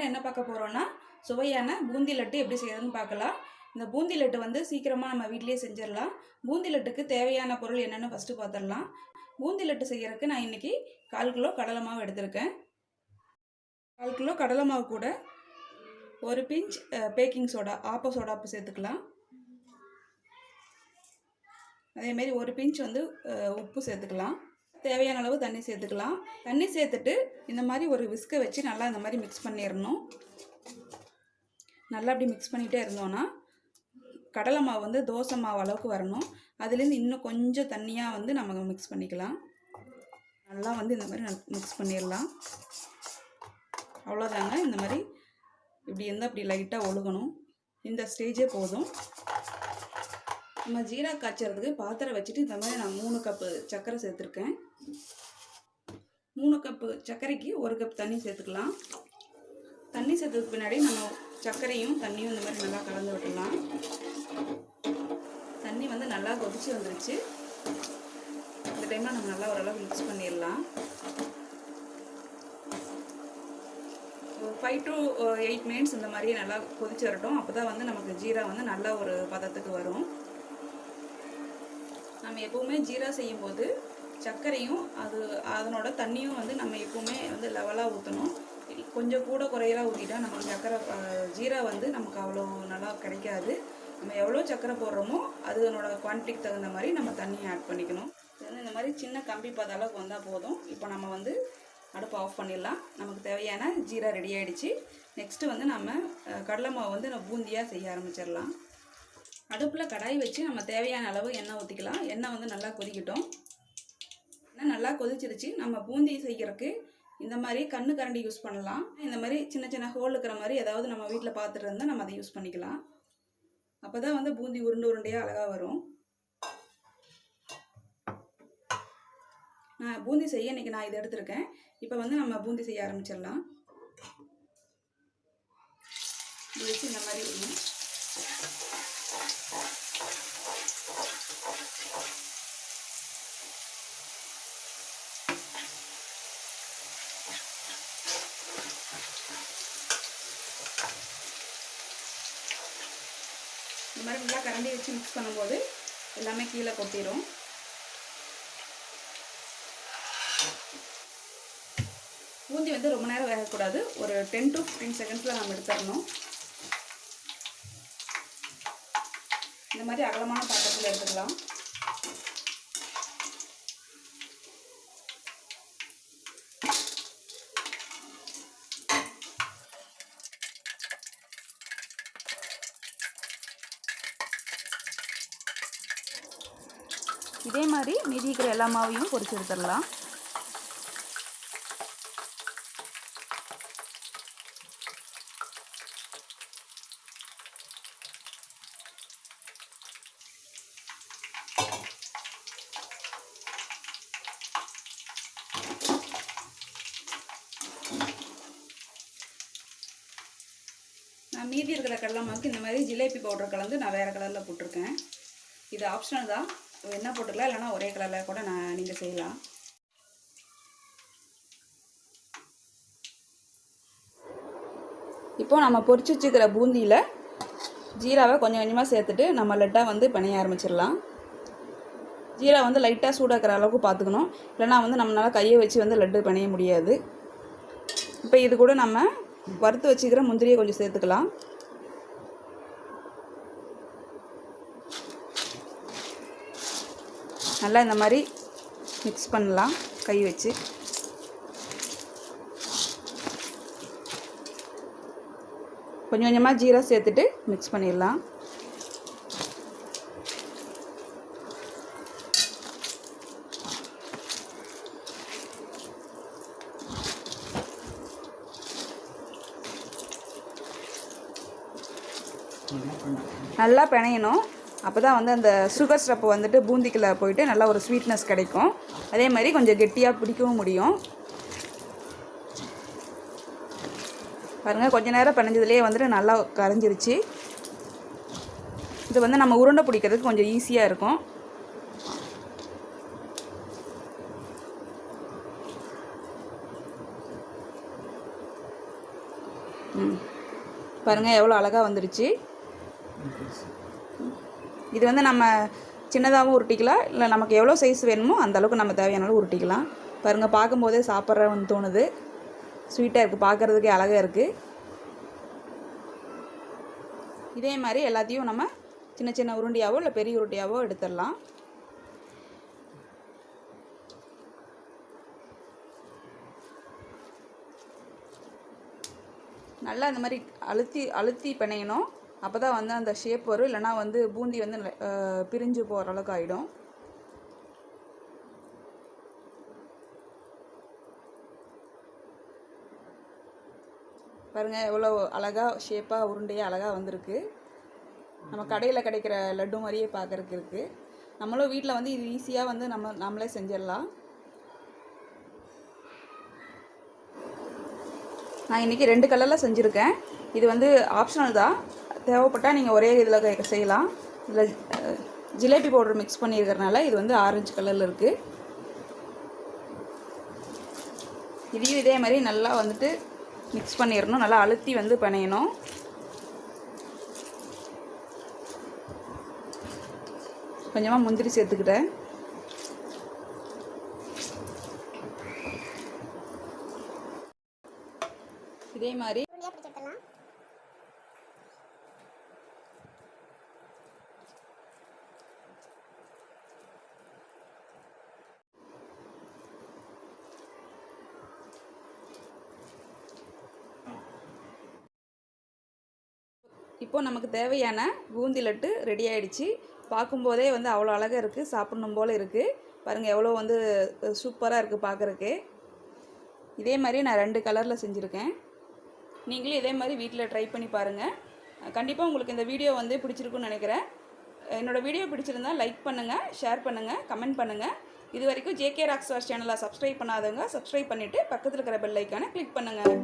என்ன பார்க்க போகிறோன்னா சுவையான பூந்தி லட்டு எப்படி செய்யறதுன்னு பார்க்கலாம். இந்த பூந்தி லட்டு வந்து சீக்கிரமாக நம்ம வீட்டிலேயே செஞ்சிடலாம். பூந்தி லட்டுக்கு தேவையான பொருள் என்னென்னு ஃபஸ்ட்டு பார்த்துடலாம். பூந்தி லட்டு செய்யறதுக்கு நான் இன்றைக்கி 1/4 கிலோ கடலை மாவு எடுத்திருக்கேன். 1/4 கிலோ கடலை மாவு கூட ஒரு பிஞ்ச் பேக்கிங் சோடா, ஆப்ப சோடாப்பு சேர்த்துக்கலாம். அதேமாரி ஒரு பிஞ்ச் வந்து உப்பு சேர்த்துக்கலாம். தேவையான அளவு தண்ணி சேர்த்துக்கலாம். தண்ணி சேர்த்துட்டு இந்த மாதிரி ஒரு விஸ்கை வச்சு நல்லா இந்த மாதிரி மிக்ஸ் பண்ணிடணும். நல்லா அப்படி மிக்ஸ் பண்ணிகிட்டே இருந்தோன்னா கடலை மாவு வந்து தோசை மாவு அளவுக்கு வரணும். அதுலேருந்து இன்னும் கொஞ்சம் தண்ணியாக வந்து நம்ம மிக்ஸ் பண்ணிக்கலாம். நல்லா வந்து இந்த மாதிரி மிக்ஸ் பண்ணிடலாம். அவ்வளோதாங்க. இந்த மாதிரி இப்படி இருந்தால் அப்படி லைட்டாக ஒழுகணும். இந்த ஸ்டேஜே போதும். நம்ம ஜீரா காய்ச்சறதுக்கு பாத்திரம் வச்சுட்டு இந்த மாதிரி நான் 3 கப்பு சர்க்கரை சேர்த்துருக்கேன். 3 கப்பு சர்க்கரைக்கு 1 கப் தண்ணி சேர்த்துக்கலாம். தண்ணி சேர்த்ததுக்கு பின்னாடி நம்ம சர்க்கரையும் தண்ணியும் இந்த மாதிரி நல்லா கலந்து விட்டுடலாம். தண்ணி வந்து நல்லா கொதிச்சு வந்துருச்சு. இந்த டைமில் நம்ம நல்லா ஓரளவு மிக்ஸ் பண்ணிடலாம். 5 to 8 மினிட்ஸ் இந்த மாதிரி நல்லா கொதிச்சு வரட்டும். அப்போ தான் வந்து நமக்கு ஜீரா வந்து நல்ல ஒரு பதத்துக்கு வரும். நம்ம எப்போவுமே ஜீரா செய்யும்போது சர்க்கரையும் அதனோட தண்ணியும் வந்து நம்ம எப்போவுமே வந்து லெவலாக ஊற்றணும். கொஞ்சம் கூட குறையலாம் ஊற்றிட்டா நமக்கு சர்க்கரை ஜீரா வந்து நமக்கு அவ்வளோ நல்லா கிடைக்காது. நம்ம எவ்வளோ சர்க்கரை போடுறோமோ அதனோட குவான்டிட்டிக்கு தகுந்த மாதிரி நம்ம தண்ணியை ஆட் பண்ணிக்கணும். இது வந்து இந்த மாதிரி சின்ன கம்பி பாத அளவுக்கு வந்தால் போதும். இப்போ நம்ம வந்து அடுப்பு ஆஃப் பண்ணிடலாம். நமக்கு தேவையான ஜீரா ரெடி ஆகிடுச்சு. நெக்ஸ்ட்டு வந்து நம்ம கடலை மாவு வந்து நம்ம பூந்தியாக செய்ய ஆரம்பிச்சிடலாம். அடுப்பில் கடாய் வச்சு நம்ம தேவையான அளவு எண்ணெய் ஊற்றிக்கலாம். எண்ணெய் வந்து நல்லா கொதிக்கட்டும். எண்ணெய் நல்லா கொதிச்சிருச்சு. நம்ம பூந்தி செய்கிறதுக்கு இந்த மாதிரி கண்ணு கரண்டி யூஸ் பண்ணலாம். இந்த மாதிரி சின்ன சின்ன ஹோல் இருக்கிற மாதிரி ஏதாவது நம்ம வீட்டில் பார்த்துட்டு இருந்தால் நம்ம அதை யூஸ் பண்ணிக்கலாம். அப்போ தான் வந்து பூந்தி உருண்டை உருண்டையாக அழகாக வரும். நான் பூந்தி செய்ய இன்றைக்கி நான் இதை எடுத்திருக்கேன். இப்போ வந்து நம்ம பூந்தி செய்ய ஆரம்பிச்சிடலாம். இது வச்சு இந்த மாதிரி இருக்கும். இந்த மாதிரி நல்லா கரண்டி வச்சு மிக்ஸ் பண்ணும்போது எல்லாமே கீழே கொட்டிடும். பூந்தி வந்து ரொம்ப நேரம் வேகக்கூடாது. ஒரு 10 to 15 செகண்ட்ஸில் நம்ம எடுத்துடணும். இந்த மாதிரி அகலமான பாத்திரத்தில் எடுத்துக்கலாம். இதே மாதிரி மீதி இருக்கிற எல்லா மாவையும் பொரிச்சு எடுத்துடலாம். நான் மீதி இருக்கிற கடலை மாவுக்கு இந்த மாதிரி ஜிலேபி பவுடர் கலந்து நான் வேறு கலரில் போட்டிருக்கேன். இது ஆப்ஷனல் தான். என்ன போட்டுக்கலாம், இல்லைனா ஒரே கலரில் கூட நீங்கள் செய்யலாம். இப்போது நம்ம பொரிச்சு வச்சுக்கிற பூந்தியில் ஜீராவை கொஞ்சம் கொஞ்சமாக சேர்த்துட்டு நம்ம லட்டாக வந்து பிணைய ஆரம்பிச்சிடலாம். ஜீரா வந்து லைட்டாக சூடாக்கிற அளவுக்கு பார்த்துக்கணும். இல்லைனா வந்து நம்மளால் கையை வச்சு வந்து லட்டு பிணைய முடியாது. இப்போ இது கூட நம்ம வறுத்து வச்சுக்கிற முந்திரியை கொஞ்சம் சேர்த்துக்கலாம். நல்லா இந்த மாதிரி மிக்ஸ் பண்ணலாம் கை வச்சு. கொஞ்சம் கொஞ்சமாக ஜீரா சேர்த்துட்டு மிக்ஸ் பண்ணிடலாம். நல்லா பிணையணும். அப்போ தான் வந்து அந்த சுகர் ஸ்டப்பு வந்துட்டு பூந்திக்குள்ளே போயிட்டு நல்லா ஒரு ஸ்வீட்னஸ் கிடைக்கும். அதே மாதிரி கொஞ்சம் கெட்டியாக பிடிக்கவும் முடியும். பாருங்கள், கொஞ்சம் நேரம் பிணைஞ்சதுலேயே வந்துட்டு நல்லா கரைஞ்சிருச்சு. இது வந்து நம்ம உருண்டை பிடிக்கிறதுக்கு கொஞ்சம் ஈஸியாக இருக்கும். பாருங்கள் எவ்வளோ அழகாக வந்துடுச்சு. இது வந்து நம்ம சின்னதாகவும் உருட்டிக்கலாம், இல்லை நமக்கு எவ்வளோ சைஸ் வேணுமோ அந்த அளவுக்கு நம்ம தேவையானாலும் உருட்டிக்கலாம். பாருங்கள் பார்க்கும்போதே சாப்பிட்றவன்னு தோணுது. ஸ்வீட்டாக இருக்குது, பார்க்குறதுக்கே அழகாக இருக்குது. இதே மாதிரி எல்லாத்தையும் நம்ம சின்ன சின்ன உருண்டியாவோ இல்லை பெரிய உருண்டியாவோ எடுத்துடலாம். நல்லா இந்த மாதிரி அழுத்தி பிணையணும். அப்போ தான் வந்து அந்த ஷேப் வரும், இல்லைனா வந்து பூந்தி வந்து பிரிஞ்சு போகிற அளவுக்கு ஆகிடும். பாருங்கள் எவ்வளோ அழகாக ஷேப்பாக உருண்டையாக அழகாக வந்திருக்கு. நம்ம கடையில் கிடைக்கிற லட்டு மாதிரியே பார்க்குறதுக்கு இருக்குது. நம்மளும் வீட்டில் வந்து இது ஈஸியாக வந்து நம்மளே செஞ்சிடலாம். நான் இன்றைக்கி 2 கலரில் செஞ்சுருக்கேன். இது வந்து ஆப்ஷனல் தான், தேவைப்பட்டால் நீங்கள் ஒரே இதில் செய்யலாம். இதில் ஜிலேபி பவுடர் மிக்ஸ் பண்ணியிருக்கிறனால இது வந்து ஆரஞ்சு கலரில் இருக்குது. இதையும் இதே மாதிரி நல்லா வந்துட்டு மிக்ஸ் பண்ணிடணும், நல்லா அழுத்தி வந்து பிணையணும். கொஞ்சமாக முந்திரி சேர்த்துக்கிட்டேன். இதே மாதிரி இப்போ நமக்கு தேவையான பூந்தி லட்டு ரெடி ஆகிடுச்சு. பார்க்கும்போதே வந்து அவ்வளோ அழகாக இருக்குது, சாப்பிடணும் போல் இருக்குது. பாருங்கள் எவ்வளோ வந்து சூப்பராக இருக்குது பார்க்குறக்கு. இதே மாதிரி நான் 2 கலரில் செஞ்சுருக்கேன். நீங்களும் இதே மாதிரி வீட்டில் ட்ரை பண்ணி பாருங்கள். கண்டிப்பாக உங்களுக்கு இந்த வீடியோ வந்து பிடிச்சிருக்குன்னு நினைக்கிறேன். என்னோடய வீடியோ பிடிச்சிருந்தால் லைக் பண்ணுங்கள், ஷேர் பண்ணுங்கள், கமெண்ட் பண்ணுங்கள். இது வரைக்கும் JK Rockstars சேனலை சப்ஸ்கிரைப் பண்ணாதவங்க சப்ஸ்கிரைப் பண்ணிவிட்டு பக்கத்தில் இருக்கிற பெல் ஐக்கானை கிளிக் பண்ணுங்கள்.